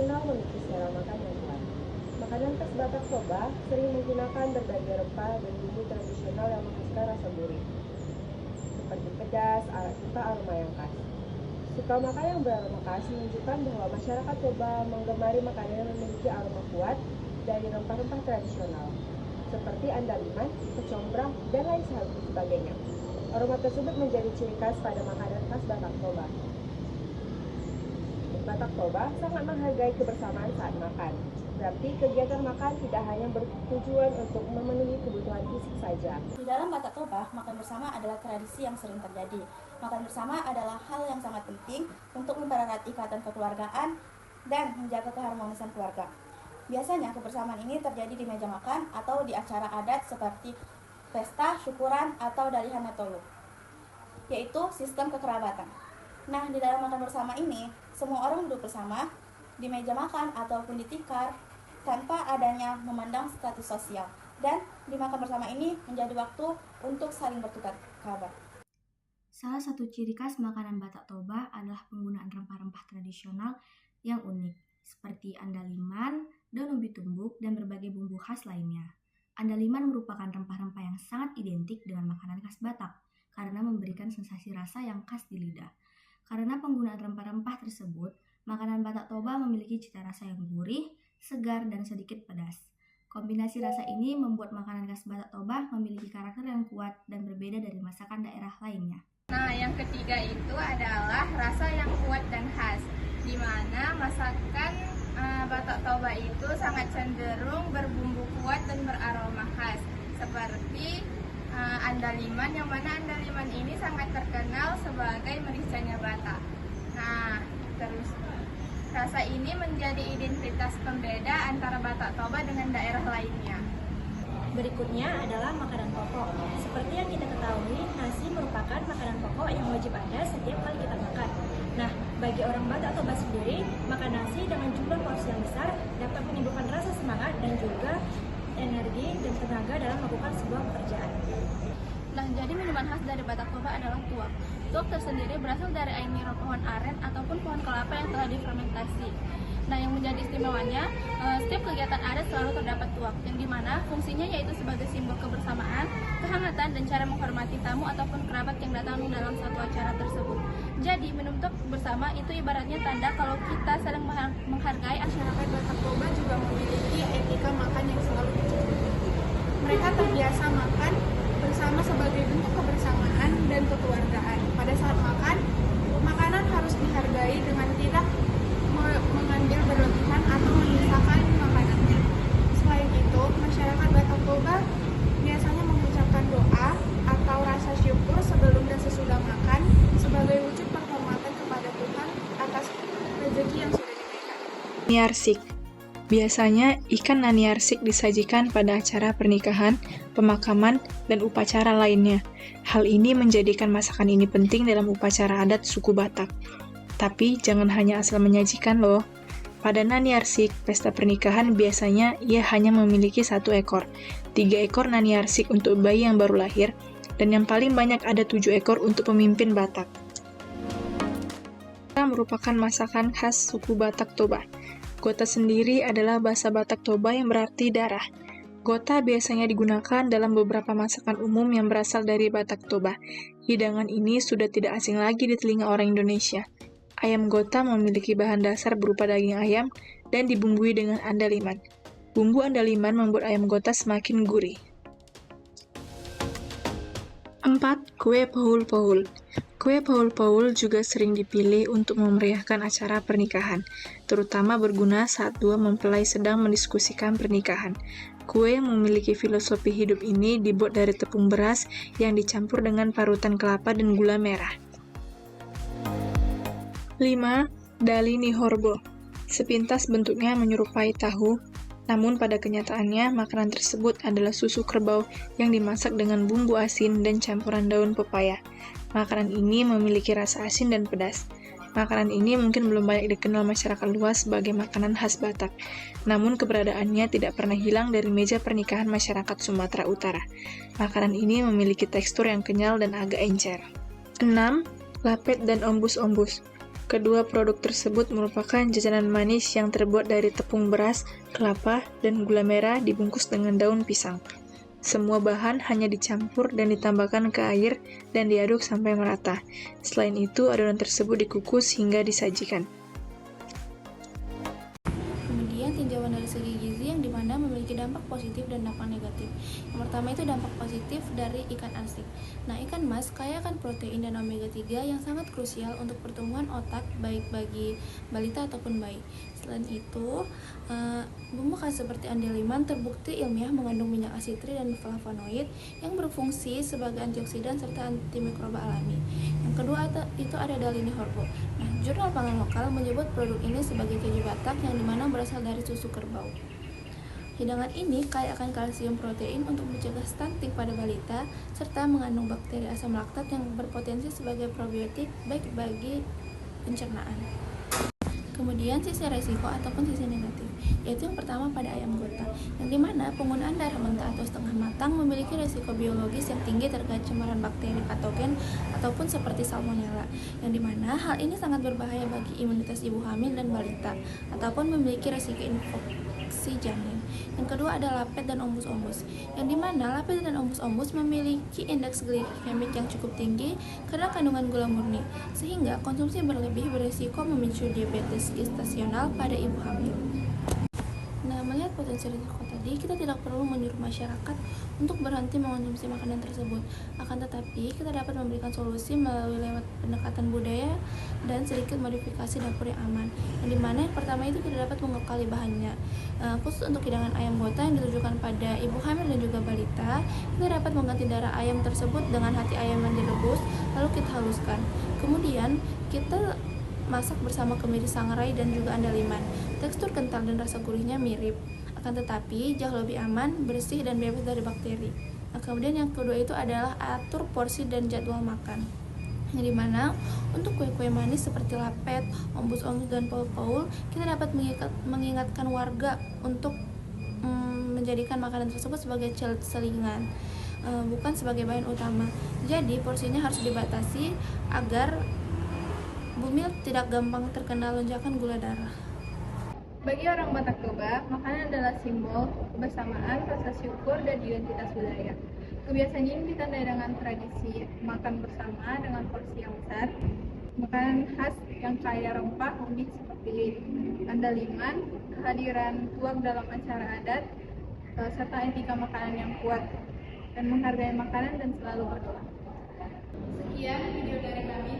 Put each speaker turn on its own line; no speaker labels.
tradisional memiliki selera makan yang kuat. Makanan khas Batak Toba sering menggunakan berbagai rempah dan bumbu tradisional yang menghasilkan rasa gurih, seperti pedas, serta aroma yang khas. Suka makan yang beraroma khas menunjukkan bahwa masyarakat Toba menggemari makanan yang memiliki aroma kuat dari rempah-rempah tradisional, seperti andaliman, kecombrang, dan lain sebagainya. Aroma tersebut menjadi ciri khas pada makanan khas Batak Toba. Batak Toba sangat menghargai kebersamaan saat makan. Berarti kegiatan makan tidak hanya bertujuan untuk memenuhi kebutuhan fisik saja.
Di dalam Batak Toba, makan bersama adalah tradisi yang sering terjadi. Makan bersama adalah hal yang sangat penting untuk mempererat ikatan kekeluargaan dan menjaga keharmonisan keluarga. Biasanya kebersamaan ini terjadi di meja makan atau di acara adat seperti pesta, syukuran, atau dalihan atolu, yaitu sistem kekerabatan. Nah, di dalam makan bersama ini, semua orang duduk bersama di meja makan ataupun di tikar tanpa adanya memandang status sosial. Dan di makan bersama ini menjadi waktu untuk saling bertukar kabar.
Salah satu ciri khas makanan Batak Toba adalah penggunaan rempah-rempah tradisional yang unik, seperti andaliman, daun ubi tumbuk, dan berbagai bumbu khas lainnya. Andaliman merupakan rempah-rempah yang sangat identik dengan makanan khas Batak, karena memberikan sensasi rasa yang khas di lidah. Karena penggunaan rempah-rempah tersebut, makanan Batak Toba memiliki cita rasa yang gurih, segar, dan sedikit pedas. Kombinasi rasa ini membuat makanan khas Batak Toba memiliki karakter yang kuat dan berbeda dari masakan daerah lainnya.
Nah, yang ketiga itu adalah rasa yang kuat dan khas, di mana masakan Batak Toba itu sangat cenderung berbumbu kuat dan beraroma khas, seperti andaliman, yang mana andaliman ini sangat terkenal sebagai mericanya Batak. Nah, terus rasa ini menjadi identitas pembeda antara Batak Toba dengan daerah lainnya.
Berikutnya adalah makanan pokok. Seperti yang kita ketahui, nasi merupakan makanan pokok yang wajib ada setiap kali kita makan. Nah, bagi orang Batak Toba sendiri, makan nasi dengan jumlah porsi yang besar dapat menimbulkan rasa semangat dan juga energi dan tenaga dalam melakukan sebuah pekerjaan.
Nah, jadi minuman khas dari Batak Toba adalah tuak. Tuak tersendiri berasal dari air nira pohon aren ataupun pohon kelapa yang telah difermentasi. Nah, yang menjadi istimewanya, setiap kegiatan adat selalu terdapat tuak, yang dimana fungsinya yaitu sebagai simbol kebersamaan, kehangatan, dan cara menghormati tamu ataupun kerabat yang datang dalam satu acara tersebut. Jadi, minum tuak bersama itu ibaratnya tanda kalau kita saling menghargai.
Masyarakat Batak Toba juga memiliki etika makan yang selalu dijaga. Mereka terbiasa makan bersama sebagai bentuk kebersamaan dan kekeluargaan. Pada saat makan, makanan harus dihargai dengan tidak mengambil berlebihan atau menyisakan makanannya. Selain itu, masyarakat Batak Toba biasanya mengucapkan doa atau rasa syukur sebelum dan sesudah makan sebagai wujud penghormatan kepada Tuhan atas rezeki yang sudah diberikan.
Naniarsik. Biasanya ikan naniarsik disajikan pada acara pernikahan, pemakaman, dan upacara lainnya. Hal ini menjadikan masakan ini penting dalam upacara adat suku Batak. Tapi jangan hanya asal menyajikan loh. Pada naniarsik, pesta pernikahan biasanya ia hanya memiliki 1 ekor, 3 ekor naniarsik untuk bayi yang baru lahir, dan yang paling banyak ada 7 ekor untuk pemimpin Batak. Gota merupakan masakan khas suku Batak Toba. Gota sendiri adalah bahasa Batak Toba yang berarti darah. Gota biasanya digunakan dalam beberapa masakan umum yang berasal dari Batak Toba. Hidangan ini sudah tidak asing lagi di telinga orang Indonesia. Ayam gota memiliki bahan dasar berupa daging ayam dan dibumbui dengan andaliman. Bumbu andaliman membuat ayam gota semakin gurih. 4. Kue pohul-pohul. Kue pohul-pohul juga sering dipilih untuk memeriahkan acara pernikahan, terutama berguna saat dua mempelai sedang mendiskusikan pernikahan. Kue yang memiliki filosofi hidup ini dibuat dari tepung beras yang dicampur dengan parutan kelapa dan gula merah. 5. Dali Nihorbo. Sepintas bentuknya menyerupai tahu, namun pada kenyataannya makanan tersebut adalah susu kerbau yang dimasak dengan bumbu asin dan campuran daun pepaya. Makanan ini memiliki rasa asin dan pedas. Makanan ini mungkin belum banyak dikenal masyarakat luas sebagai makanan khas Batak, namun keberadaannya tidak pernah hilang dari meja pernikahan masyarakat Sumatera Utara. Makanan ini memiliki tekstur yang kenyal dan agak encer. 6. Lapet dan ombus-ombus. Kedua produk tersebut merupakan jajanan manis yang terbuat dari tepung beras, kelapa, dan gula merah dibungkus dengan daun pisang. Semua bahan hanya dicampur dan ditambahkan ke air dan diaduk sampai merata. Selain itu, adonan tersebut dikukus hingga disajikan.
Kemudian tinjauan dari segi gizi yang dimana memiliki dampak positif dan dampak negatif. Yang pertama itu dampak positif dari ikan arsik. Nah, ikan mas kaya akan protein dan omega 3 yang sangat krusial untuk pertumbuhan otak baik bagi balita ataupun bayi. Selain itu, bumbu khas seperti andaliman terbukti ilmiah mengandung minyak asitri dan flavonoid yang berfungsi sebagai antioksidan serta antimikroba alami. Yang kedua itu ada Dalini Horbo. Nah, jurnal pangan lokal menyebut produk ini sebagai keju Batak yang dimana berasal dari susu kerbau. Hidangan ini kaya akan kalsium protein untuk mencegah stunting pada balita serta mengandung bakteri asam laktat yang berpotensi sebagai probiotik baik bagi pencernaan. Kemudian sisi resiko ataupun sisi negatif, yaitu yang pertama pada ayam gota, yang dimana penggunaan darah mentah atau setengah matang memiliki resiko biologis yang tinggi terkait cemaran bakteri patogen ataupun seperti salmonella, yang dimana hal ini sangat berbahaya bagi imunitas ibu hamil dan balita, ataupun memiliki resiko infeksi janin. Yang kedua ada lapet dan ombus-ombus, yang dimana lapet dan ombus-ombus memiliki indeks glikemik yang cukup tinggi karena kandungan gula murni, sehingga konsumsi berlebih berisiko memicu diabetes gestasional pada ibu hamil. Nah, melihat potensi risiko tadi, kita tidak perlu menyuruh masyarakat untuk berhenti mengonsumsi makanan tersebut. Akan tetapi, kita dapat memberikan solusi melalui lewat pendekatan budaya dan sedikit modifikasi dapur yang aman. Yang dimana yang pertama itu kita dapat mengekali bahannya. Khusus untuk hidangan ayam gota yang ditujukan pada ibu hamil dan juga balita, kita dapat mengganti darah ayam tersebut dengan hati ayam yang direbus, lalu kita haluskan. Kemudian, kita masak bersama kemiri sangrai dan juga andaliman. Tekstur kental dan rasa gurihnya mirip, akan tetapi jauh lebih aman, bersih, dan bebas dari bakteri. Nah, kemudian yang kedua itu adalah atur porsi dan jadwal makan, yang dimana untuk kue-kue manis seperti lapet, ombus-ombus, dan paul-paul, kita dapat mengingatkan warga untuk menjadikan makanan tersebut sebagai selingan, bukan sebagai bahan utama. Jadi porsinya harus dibatasi agar bumil tidak gampang terkena lonjakan gula darah.
Bagi orang Batak Toba, makanan adalah simbol kebersamaan, rasa syukur, dan identitas budaya. Kebiasaan ini ditandai dengan tradisi makan bersama dengan porsi yang besar, makanan khas yang kaya rempah unik seperti andaliman, kehadiran tuak dalam acara adat, serta etika makanan yang kuat, dan menghargai makanan dan selalu berdoa. Sekian video dari kami.